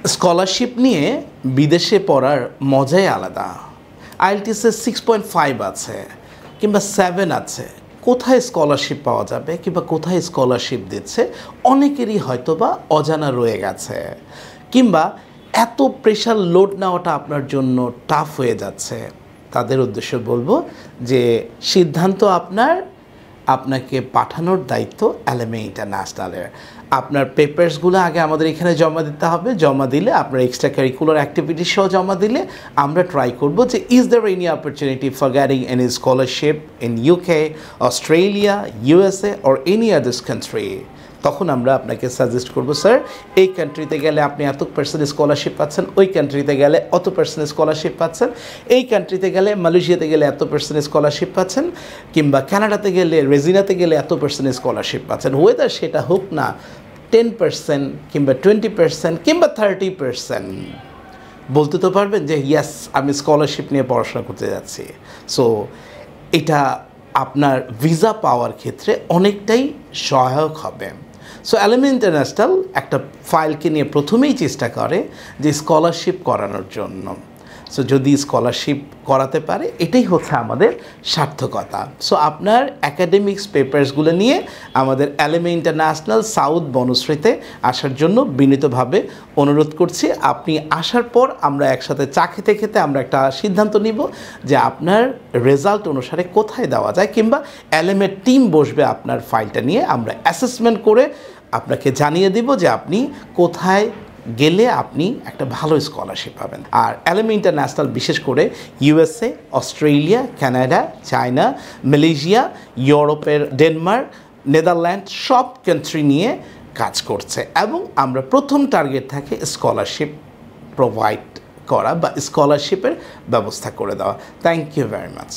Scholarship নিয়ে বিদেশে পড়ার মজাই আলাদা। আইএলটিএসে 6.5 আছে কিংবা 7 আছে, কোথায় স্কলারশিপ পাওয়া যাবে কিংবা কোথায় স্কলারশিপ দিচ্ছে অনেকেরই হয়তোবা অজানা রয়ে গেছে, কিংবা এত প্রেশার লোড নেওয়াটা আপনার জন্য টাফ হয়ে যাচ্ছে। তাদের উদ্দেশ্যে বলবো যে সিদ্ধান্ত আপনাকে পাঠানোর দায়িত্ব এলএমএ ইন্টারন্যাশনালের। আপনার পেপারসগুলো আগে আমাদের এখানে জমা দিতে হবে। জমা দিলে আপনার এক্সট্রা কারিকুলার অ্যাক্টিভিটিস সহ জমা দিলে আমরা ট্রাই করব যে is there any opportunity for getting any scholarship in UK, Australia, USA or any others country. তখন আমরা আপনাকে সাজেস্ট করব, স্যার এই কান্ট্রিতে গেলে আপনি এত পার্সেন্ট স্কলারশিপ পাচ্ছেন, ওই কান্ট্রিতে গেলে অত পার্সেন্ট স্কলারশিপ পাচ্ছেন, এই কান্ট্রিতে গেলে মালয়েশিয়াতে গেলে এত পার্সেন্ট স্কলারশিপ পাচ্ছেন, কিংবা কানাডাতে গেলে রেজিনাতে গেলে এত পার্সেন্ট স্কলারশিপ পাচ্ছেন। ওয়েদার সেটা হোক না 10% কিংবা 20% কিংবা 30%, বলতে তো পারবেন যে ইয়াস আমি স্কলারশিপ নিয়ে পড়াশোনা করতে যাচ্ছি। সো এটা আপনার ভিসা পাওয়ার ক্ষেত্রে অনেকটাই সহায়ক হবে। সো এলএমএ ইন্টারন্যাশনাল একটা ফাইলকে নিয়ে প্রথমেই চেষ্টা করে যে স্কলারশিপ করানোর জন্য। সো যদি স্কলারশিপ করাতে পারে এটাই হচ্ছে আমাদের সার্থকতা। সো আপনার অ্যাকাডেমিক্স পেপারসগুলো নিয়ে আমাদের এলএমএ ইন্টারন্যাশনাল সাউথ বনশ্রীতে আসার জন্য বিনীতভাবে অনুরোধ করছি। আপনি আসার পর আমরা একসাথে চা খেতে খেতে আমরা একটা সিদ্ধান্ত নিব যে আপনার রেজাল্ট অনুসারে কোথায় দেওয়া যায়, কিংবা এলএমএ টিম বসবে আপনার ফাইলটা নিয়ে, আমরা অ্যাসেসমেন্ট করে আপনাকে জানিয়ে দেব যে আপনি কোথায় গেলে আপনি একটা ভালো স্কলারশিপ পাবেন। আর এলএমএ ইন্টারন্যাশনাল বিশেষ করে USA, Australia, Canada, China, Malaysia, ইউরোপের ডেনমার্ক, নেদারল্যান্ড সব কান্ট্রি নিয়ে কাজ করছে, এবং আমরা প্রথম টার্গেট থাকে স্কলারশিপ প্রোভাইড করা বা স্কলারশিপের ব্যবস্থা করে দেওয়া। Thank you very much.